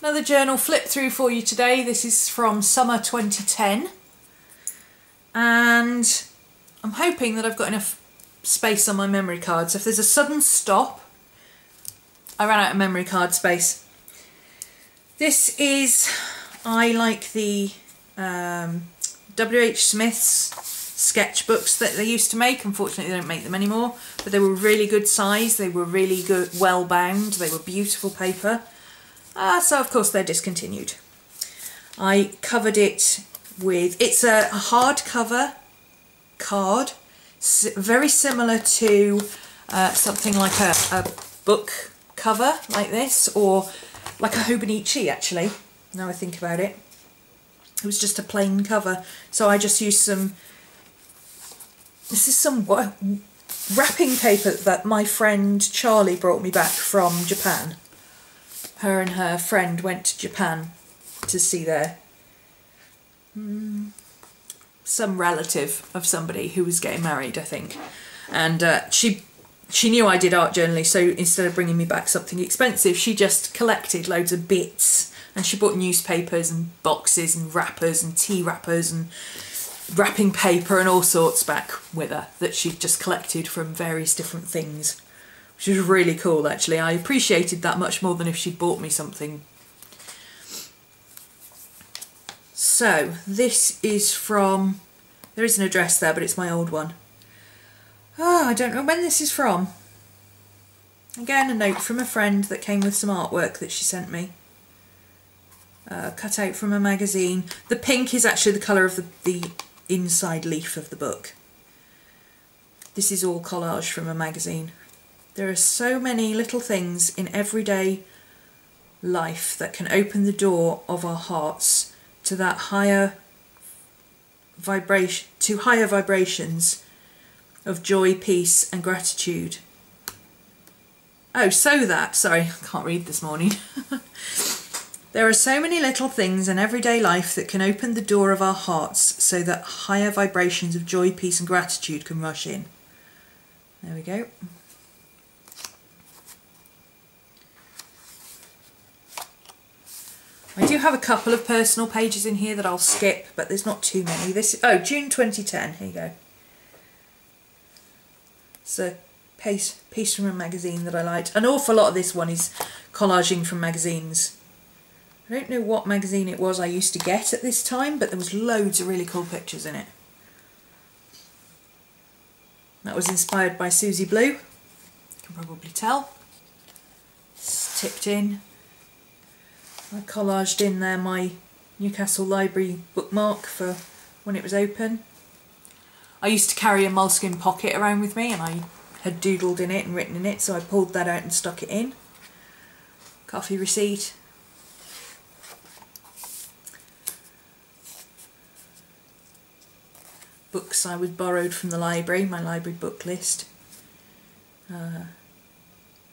Another journal flip through for you today. This is from summer 2010, and I'm hoping that I've got enough space on my memory card, so if there's a sudden stop, I ran out of memory card space. This is, I like the W.H. Smith's sketchbooks that they used to make. Unfortunately they don't make them anymore, but they were really good size, they were really good, well bound, they were beautiful paper. So of course they're discontinued. I covered it with, it's a hardcover card, very similar to something like a book cover like this, or like a Hobonichi actually, now I think about it. It was just a plain cover, so I just used some, this is some wrapping paper that my friend Charlie brought me back from Japan. Her and her friend went to Japan to see their some relative of somebody who was getting married, I think, and she knew I did art journaling, so instead of bringing me back something expensive, she just collected loads of bits, and she bought newspapers and boxes and wrappers and tea wrappers and wrapping paper and all sorts back with her that she'd just collected from various different things, which was really cool actually. I appreciated that much more than if she'd bought me something. So this is from, there is an address there but it's my old one. Oh, I don't know when this is from. Again, a note from a friend that came with some artwork that she sent me. Cut out from a magazine. The pink is actually the colour of the inside leaf of the book. This is all collage from a magazine. There are so many little things in everyday life that can open the door of our hearts to that higher vibration, to higher vibrations of joy, peace and gratitude. Oh, so that, sorry, I can't read this morning. There are so many little things in everyday life that can open the door of our hearts so that higher vibrations of joy, peace and gratitude can rush in. There we go. I do have a couple of personal pages in here that I'll skip, but there's not too many. This, oh, June 2010, here you go. It's a piece from a magazine that I liked. An awful lot of this one is collaging from magazines. I don't know what magazine it was I used to get at this time, but there was loads of really cool pictures in it. That was inspired by Susie Blue, you can probably tell. It's tipped in. I collaged in there my Newcastle Library bookmark for when it was open. I used to carry a moleskin pocket around with me and I had doodled in it and written in it, so I pulled that out and stuck it in. Coffee receipt. Books I was borrowed from the library, my library book list.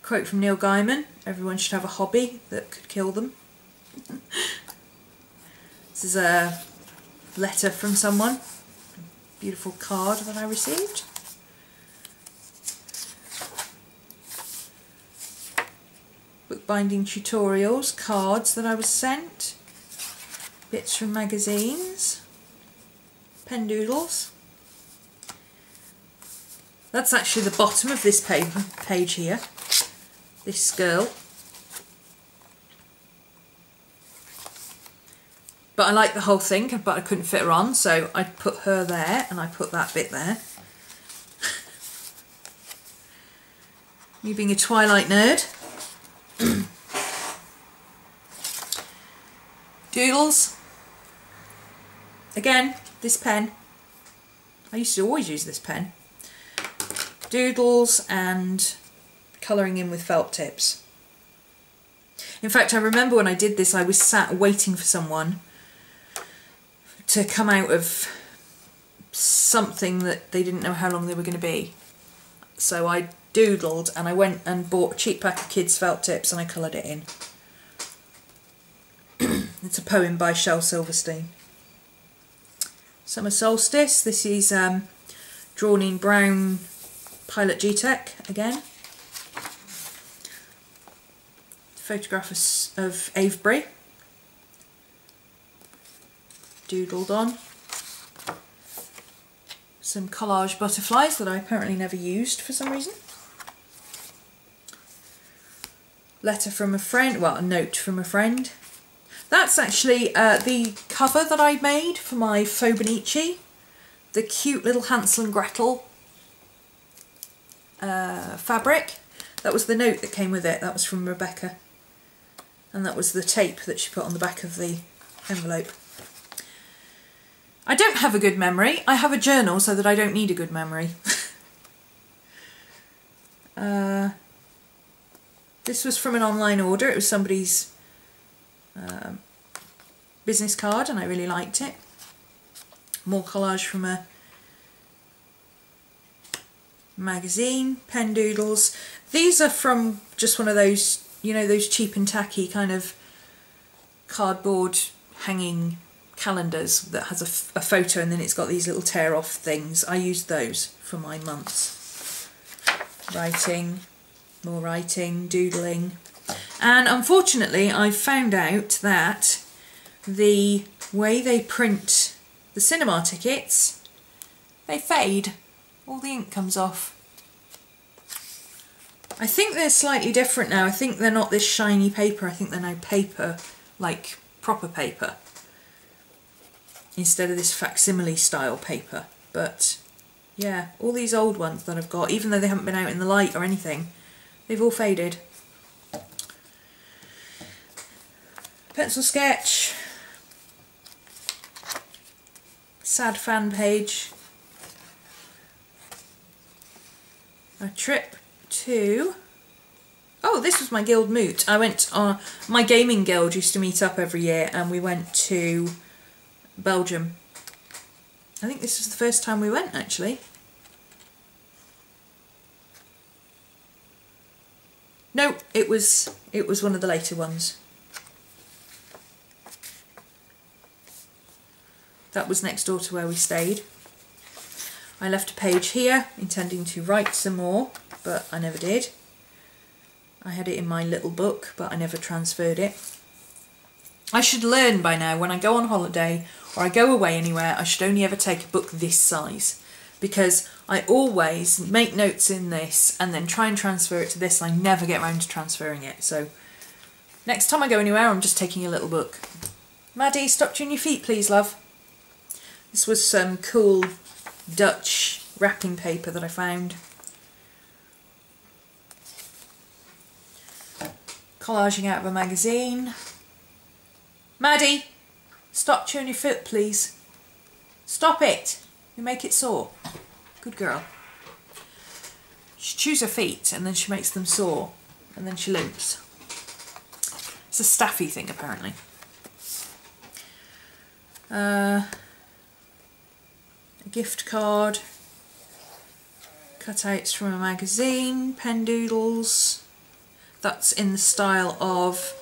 Quote from Neil Gaiman, everyone should have a hobby that could kill them. This is a letter from someone, a beautiful card that I received. Bookbinding tutorials, cards that I was sent, bits from magazines, pen doodles. That's actually the bottom of this page here, this girl. But I like the whole thing, but I couldn't fit her on, so I put her there and I put that bit there. Me being a Twilight nerd. Doodles. Again, this pen. I used to always use this pen. Doodles and colouring in with felt tips. In fact, I remember when I did this, I was sat waiting for someone to come out of something that they didn't know how long they were going to be. So I doodled and I went and bought a cheap pack of kids' felt tips and I coloured it in. It's a poem by Shel Silverstein. Summer Solstice. This is drawn in brown Pilot G-Tech again. Photograph of Avebury doodled on. Some collage butterflies that I apparently never used for some reason. Letter from a friend, well, a note from a friend. That's actually the cover that I made for my Faux Bonici. The cute little Hansel and Gretel fabric. That was the note that came with it. That was from Rebecca. And that was the tape that she put on the back of the envelope. I don't have a good memory. I have a journal so that I don't need a good memory. This was from an online order. It was somebody's business card and I really liked it. More collage from a magazine, pen doodles. These are from just one of those, you know, those cheap and tacky kind of cardboard hanging calendars that has a photo and then it's got these little tear off things. I used those for my months. Writing, more writing, doodling. And unfortunately I found out that the way they print the cinema tickets, they fade. All the ink comes off. I think they're slightly different now. I think they're not this shiny paper. I think they're now paper, like proper paper, instead of this facsimile style paper. But yeah, all these old ones that I've got, even though they haven't been out in the light or anything, they've all faded. Pencil sketch. Sad fan page. A trip to... Oh, this was my guild moot. I went on... My gaming guild used to meet up every year and we went to Belgium. I think this was the first time we went, actually. No, it was one of the later ones. That was next door to where we stayed. I left a page here, intending to write some more, but I never did. I had it in my little book, but I never transferred it. I should learn by now, when I go on holiday or I go away anywhere, I should only ever take a book this size, because I always make notes in this and then try and transfer it to this, and I never get around to transferring it. So next time I go anywhere, I'm just taking a little book. Maddie, stop chewing your feet, please, love. This was some cool Dutch wrapping paper that I found. Collaging out of a magazine. Maddie, stop chewing your foot, please. Stop it. You make it sore. Good girl. She chews her feet and then she makes them sore and then she limps. It's a staffy thing, apparently. A gift card, cutouts from a magazine, pen doodles. That's in the style of,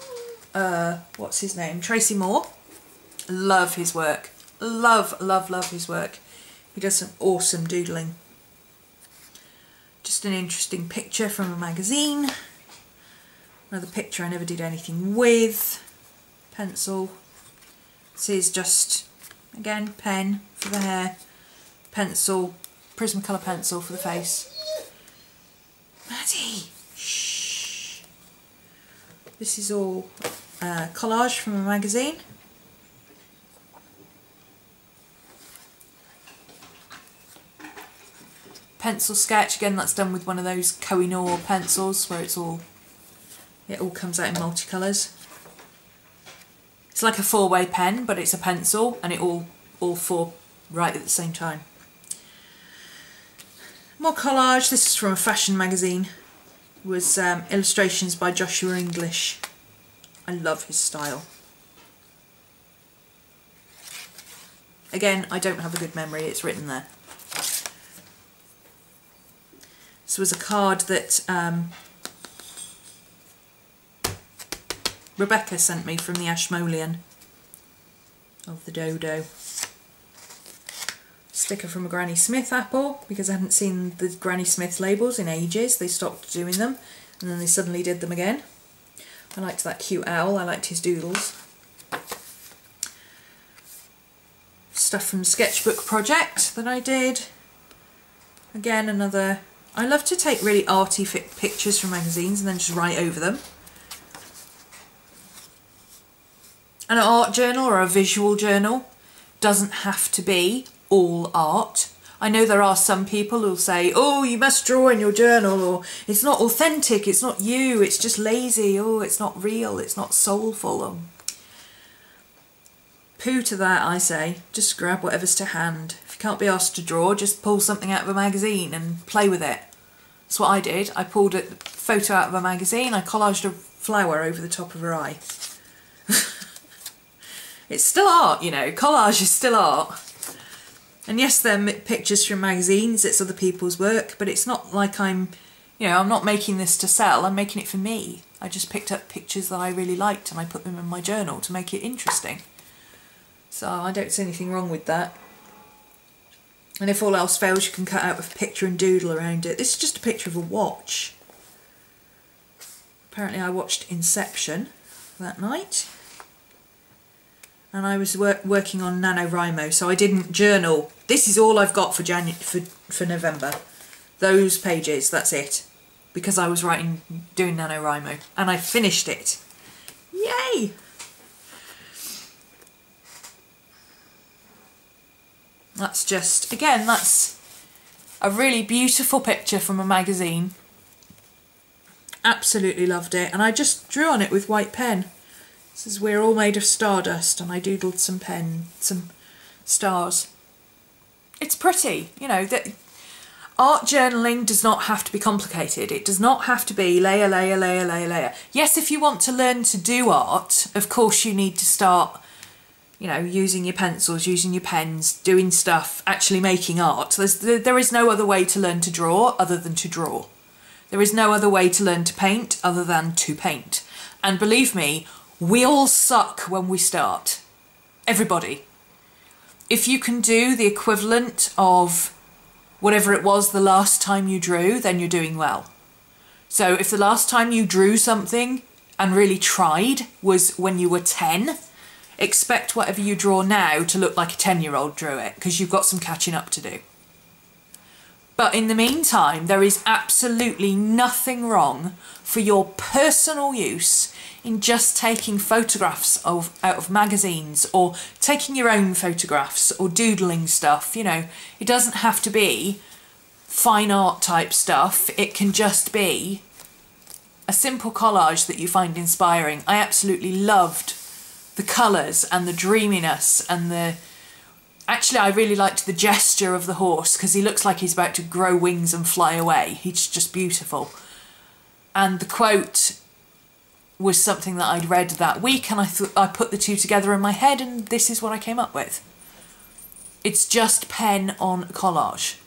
what's his name? Tracy Moore. Love his work. Love, love, love his work. He does some awesome doodling. Just an interesting picture from a magazine. Another picture I never did anything with. Pencil. This is just, again, pen for the hair. Pencil, Prismacolor pencil for the face. Maddie, shh. This is all collage from a magazine. Pencil sketch, again that's done with one of those Koh-i-Noor pencils where it all comes out in multicolours. It's like a four-way pen, but it's a pencil and it all four right at the same time. More collage. This is from a fashion magazine. It was illustrations by Joshua English. I love his style. Again, I don't have a good memory, it's written there. This was a card that Rebecca sent me from the Ashmolean of the dodo. Sticker from a Granny Smith apple, because I hadn't seen the Granny Smith labels in ages. They stopped doing them and then they suddenly did them again. I liked that cute owl, I liked his doodles. stuff from the sketchbook project that I did. Again, another... I love to take really arty pictures from magazines and then just write over them. An art journal or a visual journal doesn't have to be all art. I know there are some people who'll say, oh, you must draw in your journal, or it's not authentic, it's not you, it's just lazy, oh, it's not real, it's not soulful. Poo to that, I say. Just grab whatever's to hand. If you can't be asked to draw, just pull something out of a magazine and play with it. That's what I did. I pulled a photo out of a magazine, I collaged a flower over the top of her eye. It's still art, you know, collage is still art. And yes, they're pictures from magazines, it's other people's work, but it's not like I'm not making this to sell, I'm making it for me. I just picked up pictures that I really liked and I put them in my journal to make it interesting. So I don't see anything wrong with that. And if all else fails, you can cut out a picture and doodle around it. This is just a picture of a watch. Apparently I watched Inception that night. And I was working on NaNoWriMo, so I didn't journal. This is all I've got for November. Those pages, that's it. Because I was doing NaNoWriMo. And I finished it. Yay! That's just, again, that's a really beautiful picture from a magazine. Absolutely loved it. And I just drew on it with white pen. This is We're All Made of Stardust, and I doodled some stars. It's pretty, you know, that art journaling does not have to be complicated. It does not have to be layer, layer, layer, layer, layer. Yes, if you want to learn to do art, of course you need to start, you know, using your pencils, using your pens, doing stuff, actually making art. There is no other way to learn to draw other than to draw. There is no other way to learn to paint other than to paint. And believe me, we all suck when we start. Everybody. If you can do the equivalent of whatever it was the last time you drew, then you're doing well. So if the last time you drew something and really tried was when you were 10, expect whatever you draw now to look like a 10-year-old drew it, because you've got some catching up to do. But in the meantime, there is absolutely nothing wrong for your personal use in just taking photographs out of magazines, or taking your own photographs, or doodling stuff. You know, it doesn't have to be fine art type stuff. It can just be a simple collage that you find inspiring. I absolutely loved the colours and the dreaminess and the... Actually, I really liked the gesture of the horse, because he looks like he's about to grow wings and fly away. He's just beautiful. And the quote was something that I'd read that week, and I put the two together in my head, and this is what I came up with. It's just pen on a collage.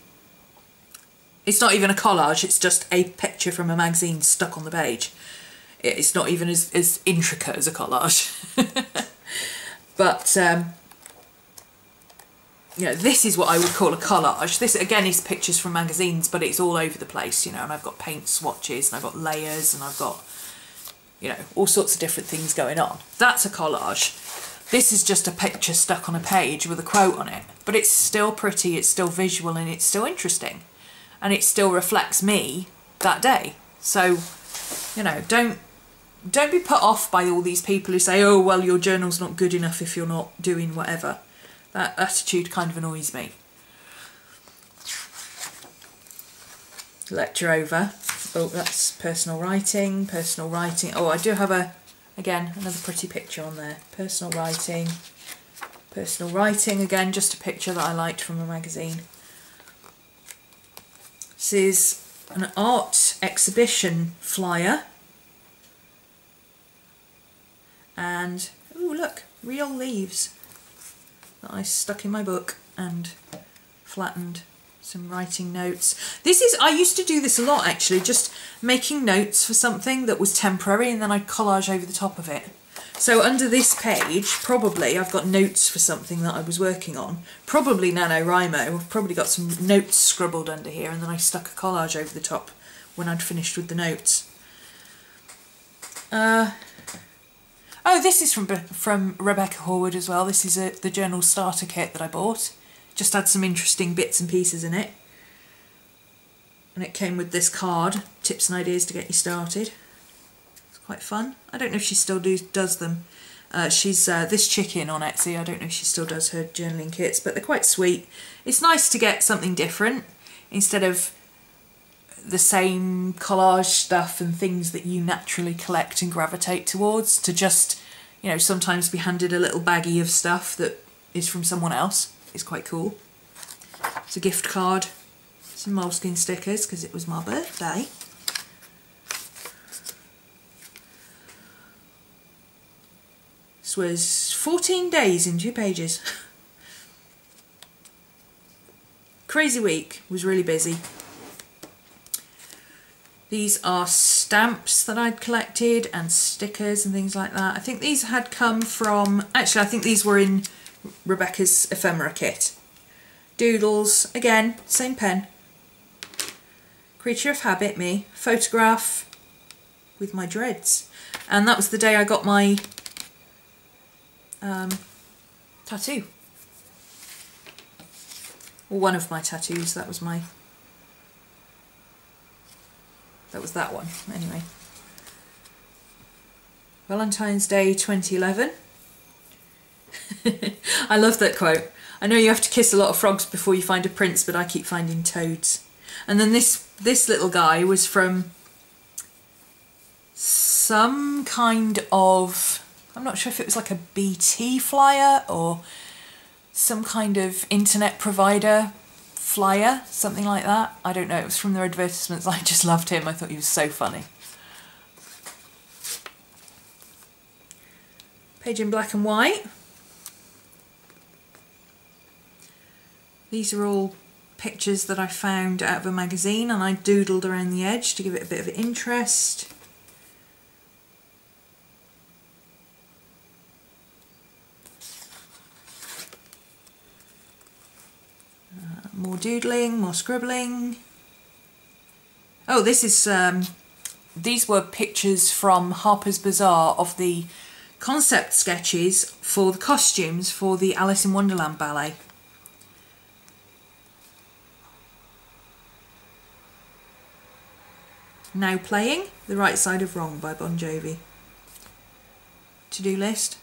It's not even a collage, it's just a picture from a magazine stuck on the page. It's not even as intricate as a collage. But, you know, this is what I would call a collage. This, again, is pictures from magazines, but it's all over the place, you know, and I've got paint swatches, and I've got layers, and I've got, you know, all sorts of different things going on. That's a collage. This is just a picture stuck on a page with a quote on it, but it's still pretty, it's still visual, and it's still interesting, and it still reflects me that day. So, you know, don't be put off by all these people who say, oh, well, your journal's not good enough if you're not doing whatever. That attitude kind of annoys me. Lecture over. Oh, that's personal writing, personal writing. Oh, I do have again, another pretty picture on there. Personal writing, again, just a picture that I liked from a magazine. This is an art exhibition flyer. And, oh look, real leaves that I stuck in my book and flattened. Some writing notes. I used to do this a lot actually, just making notes for something that was temporary and then I'd collage over the top of it. So under this page, probably I've got notes for something that I was working on. Probably NaNoWriMo. I've probably got some notes scribbled under here, and then I stuck a collage over the top when I'd finished with the notes. Oh, this is from Rebecca Horwood as well. This is the journal starter kit that I bought. Just had some interesting bits and pieces in it. And it came with this card, tips and ideas to get you started. It's quite fun. I don't know if she still does them. She's this chicken on Etsy. I don't know if she still does her journaling kits, but they're quite sweet. It's nice to get something different instead of the same collage stuff and things that you naturally collect and gravitate towards, to just, you know, sometimes be handed a little baggie of stuff that is from someone else. It's quite cool. It's a gift card, some moleskin stickers because it was my birthday. This was 14 days in 2 pages. Crazy week, was really busy. These are stamps that I'd collected and stickers and things like that. I think these had come from, actually I think these were in Rebecca's ephemera kit. Doodles, again, same pen. Creature of habit, me. Photograph with my dreads. And that was the day I got my tattoo. Or one of my tattoos, that was that one, anyway. Valentine's Day 2011. I love that quote. I know you have to kiss a lot of frogs before you find a prince, but I keep finding toads. And then this little guy was from some kind of, I'm not sure if it was like a BT flyer or some kind of internet provider flyer, something like that. I don't know, it was from their advertisements. I just loved him. I thought he was so funny. Page in black and white. These are all pictures that I found out of a magazine and I doodled around the edge to give it a bit of interest. More doodling, more scribbling. Oh, this is, these were pictures from Harper's Bazaar of the concept sketches for the costumes for the Alice in Wonderland ballet. Now playing The Right Side of Wrong by Bon Jovi. To-do list.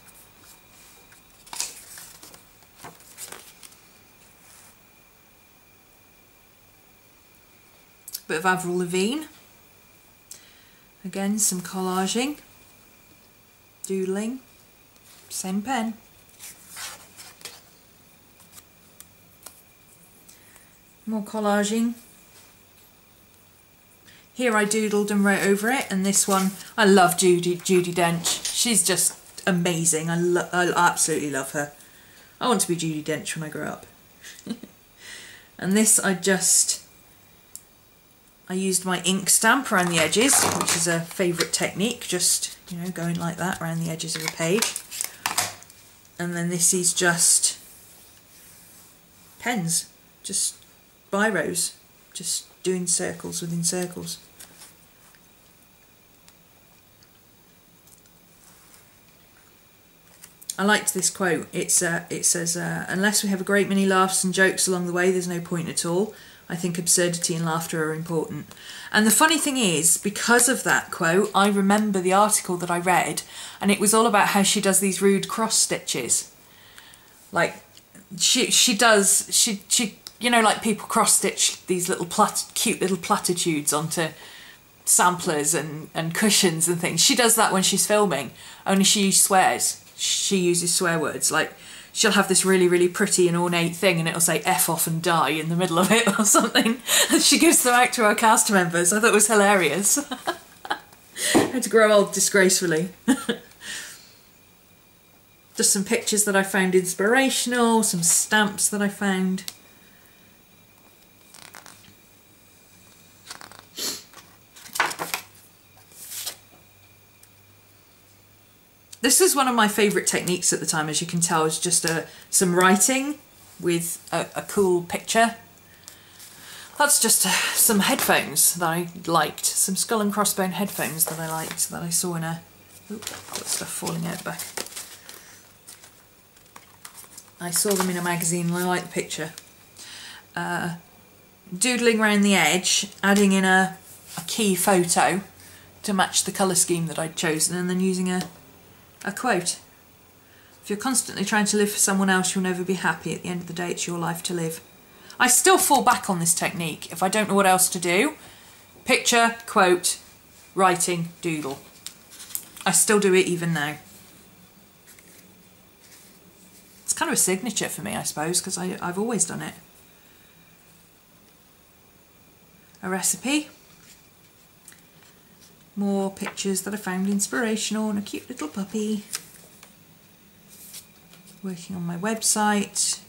Bit of Avril Lavigne. Again, some collaging. Doodling. Same pen. More collaging. Here I doodled and wrote over it, and this one, I love Judi Dench. She's just amazing. I absolutely love her. I want to be Judi Dench when I grow up. And this I used my ink stamp around the edges, which is a favourite technique, just, you know, going like that around the edges of a page. And then this is just pens, just biros, just doing circles within circles. I liked this quote. It says, unless we have a great many laughs and jokes along the way, there's no point at all. I think absurdity and laughter are important. And the funny thing is, because of that quote, I remember the article that I read, and it was all about how she does these rude cross stitches. Like, she you know, like people cross stitch these little cute little platitudes onto samplers and cushions and things. She does that when she's filming, only she swears. She uses swear words. Like, she'll have this really, really pretty and ornate thing and it'll say F off and die in the middle of it or something. And she gives them out to her cast members. I thought it was hilarious. I had to grow old disgracefully. Just some pictures that I found inspirational, some stamps that I found. This is one of my favourite techniques at the time, as you can tell, is just some writing with a cool picture. That's just some headphones that I liked, some skull and crossbone headphones that I liked, that I saw in a Oop, got stuff falling out the back. I saw them in a magazine and I like the picture. Doodling around the edge, adding in a key photo to match the colour scheme that I'd chosen, and then using a quote. If you're constantly trying to live for someone else, you'll never be happy. At the end of the day, it's your life to live. I still fall back on this technique if I don't know what else to do. Picture, quote, writing, doodle. I still do it even now. It's kind of a signature for me, I suppose, because I've always done it. A recipe. More pictures that I found inspirational, and a cute little puppy. Working on my website.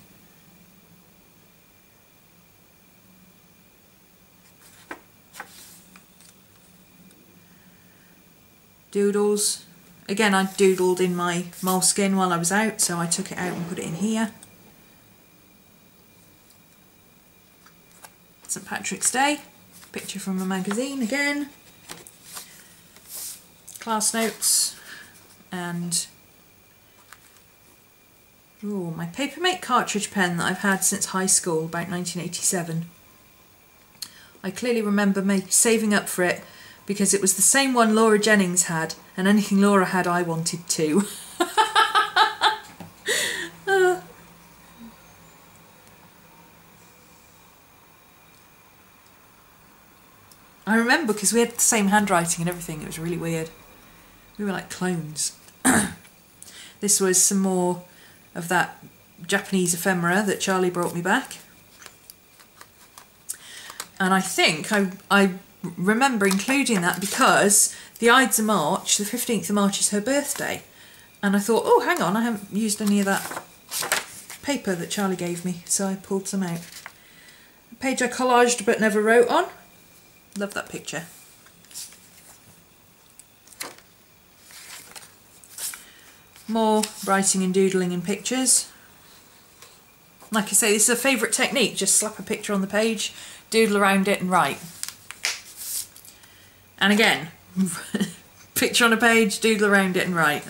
Doodles. Again, I doodled in my moleskin while I was out, so I took it out and put it in here. St. Patrick's Day. Picture from a magazine again. Class notes. And ooh, my Papermate cartridge pen that I've had since high school, about 1987. I clearly remember saving up for it because it was the same one Laura Jennings had, and anything Laura had I wanted too. I remember because we had the same handwriting and everything, it was really weird. We were like clones. This was some more of that Japanese ephemera that Charlie brought me back. And I think I remember including that because the Ides of March, the 15th of March, is her birthday. And I thought, oh, hang on, I haven't used any of that paper that Charlie gave me, so I pulled some out. A page I collaged but never wrote on. Love that picture. More writing and doodling in pictures. Like I say, this is a favourite technique. Just slap a picture on the page, doodle around it and write. And again, picture on a page, doodle around it and write.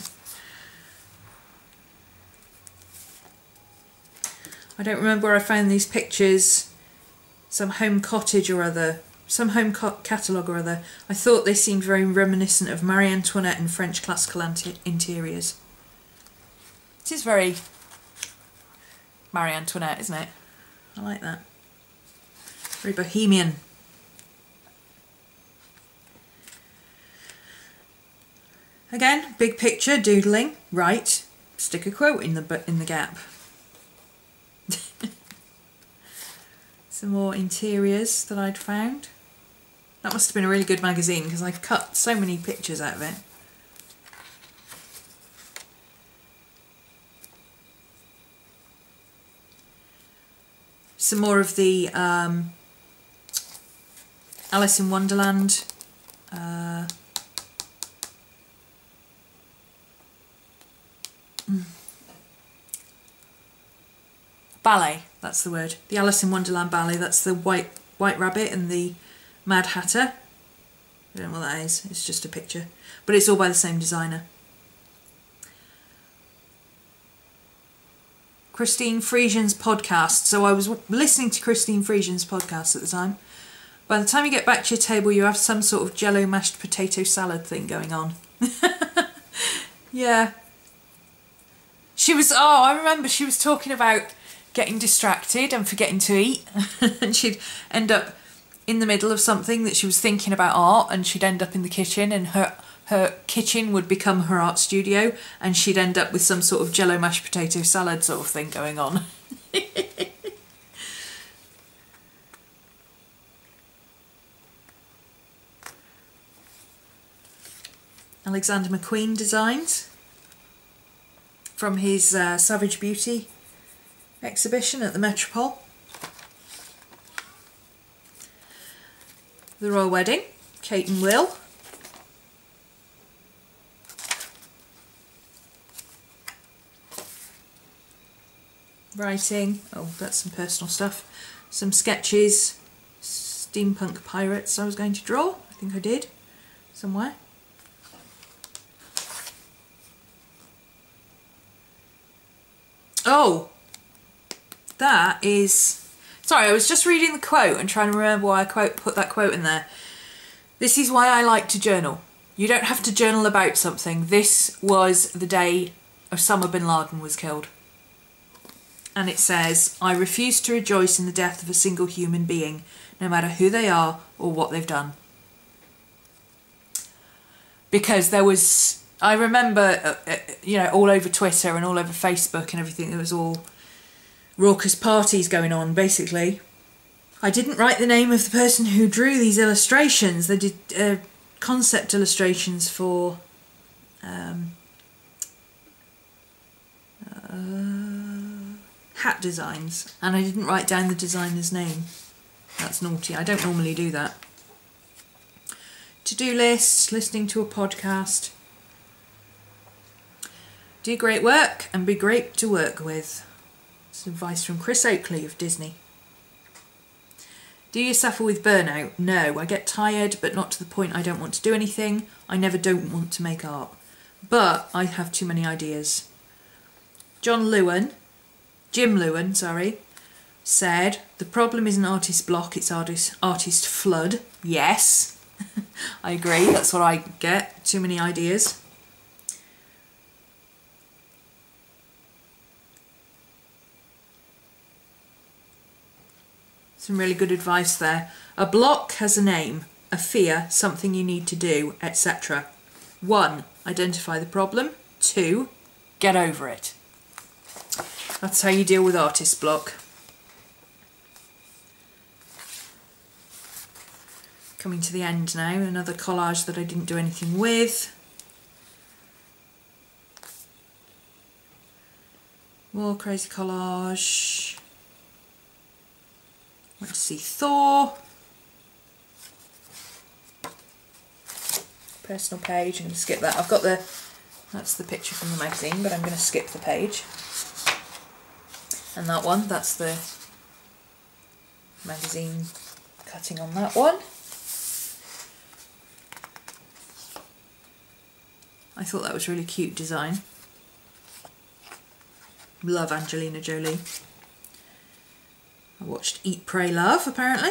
I don't remember where I found these pictures. Some home cottage or other. Some home catalogue or other. I thought they seemed very reminiscent of Marie Antoinette and French classical interiors. It is very Marie Antoinette, isn't it? I like that. Very bohemian. Again, big picture, doodling, write, stick a quote in the gap. Some more interiors that I'd found. That must have been a really good magazine because I cut so many pictures out of it. Some more of the Alice in Wonderland ballet, that's the word. The Alice in Wonderland ballet, that's the White Rabbit and the Mad Hatter. I don't know what that is, it's just a picture. But it's all by the same designer. Christine Friesian's podcast. So I was listening to Christine Friesian's podcast at the time. By the time you get back to your table, you have some sort of jello mashed potato salad thing going on. Yeah. She was, oh, I remember she was talking about getting distracted and forgetting to eat. And she'd end up in the middle of something that she was thinking about art, and she'd end up in the kitchen, and her kitchen would become her art studio, and she'd end up with some sort of jello mashed potato salad sort of thing going on. Alexander McQueen designs from his Savage Beauty exhibition at the Metropole. The Royal Wedding, Kate and Will. Writing, oh, that's some personal stuff. Some sketches, steampunk pirates I was going to draw. I think I did, somewhere. Oh, that is... Sorry, I was just reading the quote and trying to remember why I put that quote in there. This is why I like to journal. You don't have to journal about something. This was the day Osama bin Laden was killed. And it says, I refuse to rejoice in the death of a single human being, no matter who they are or what they've done. Because there was... I remember, you know, all over Twitter and all over Facebook and everything, there was all raucous parties going on, basically. I didn't write the name of the person who drew these illustrations. They did concept illustrations for hat designs. And I didn't write down the designer's name. That's naughty. I don't normally do that. To-do list, listening to a podcast. Do great work and be great to work with. It's advice from Chris Oakley of Disney. Do you suffer with burnout? No, I get tired, but not to the point I don't want to do anything. I never don't want to make art. But I have too many ideas. Jim Lewin, said, the problem isn't artist block, it's artist flood. Yes, I agree, that's what I get, too many ideas. Some really good advice there. A block has a name, a fear, something you need to do, etc. 1. Identify the problem. 2. Get over it. That's how you deal with artist block. Coming to the end now, another collage that I didn't do anything with. More crazy collage. Want to see Thor. Personal page, I'm going to skip that. I've got that's the picture from the magazine, but I'm going to skip the page. And that one, that's the magazine cutting on that one. I thought that was really cute design. Love Angelina Jolie. I watched Eat, Pray, Love, apparently.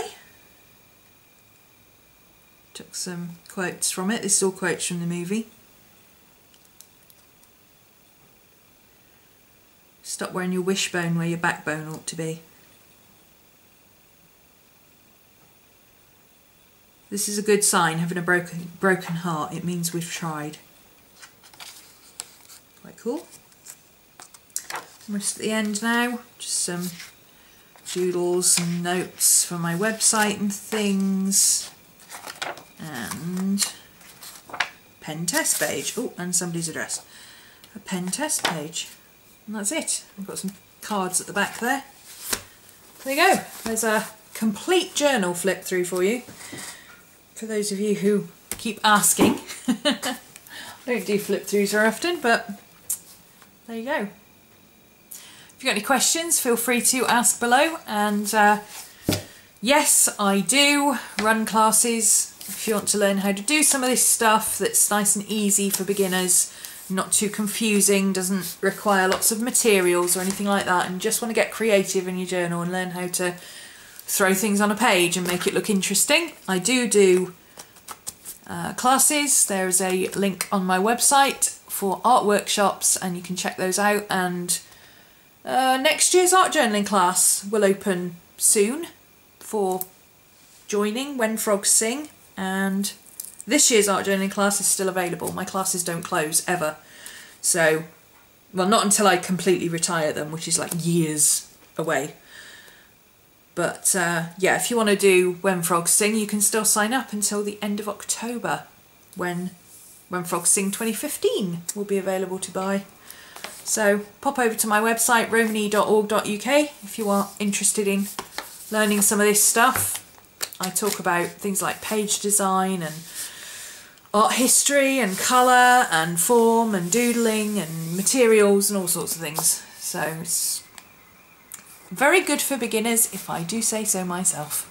Took some quotes from it. This is all quotes from the movie. Stop wearing your wishbone where your backbone ought to be. This is a good sign, having a broken heart. It means we've tried. Quite cool. Almost at the end now. Just some doodles and notes for my website and things, and pen test page. Oh, and somebody's address. A pen test page. And that's it. I've got some cards at the back there. There you go. There's a complete journal flip through for you. For those of you who keep asking. I don't do flip throughs very often, but there you go. If you've got any questions, feel free to ask below. And yes, I do run classes if you want to learn how to do some of this stuff that's nice and easy for beginners, not too confusing, doesn't require lots of materials or anything like that, and just want to get creative in your journal and learn how to throw things on a page and make it look interesting. I do classes. There's a link on my website for art workshops and you can check those out. And next year's art journaling class will open soon for joining When Frogs Sing, and this year's art journaling class is still available. My classes don't close ever, so, well, not until I completely retire them, which is like years away. But yeah, if you want to do When Frogs Sing, you can still sign up until the end of October, when Frogs Sing 2015 will be available to buy. So pop over to my website, romany.org.uk, if you are interested in learning some of this stuff. I talk about things like page design and art history and colour and form and doodling and materials and all sorts of things. So it's very good for beginners, if I do say so myself.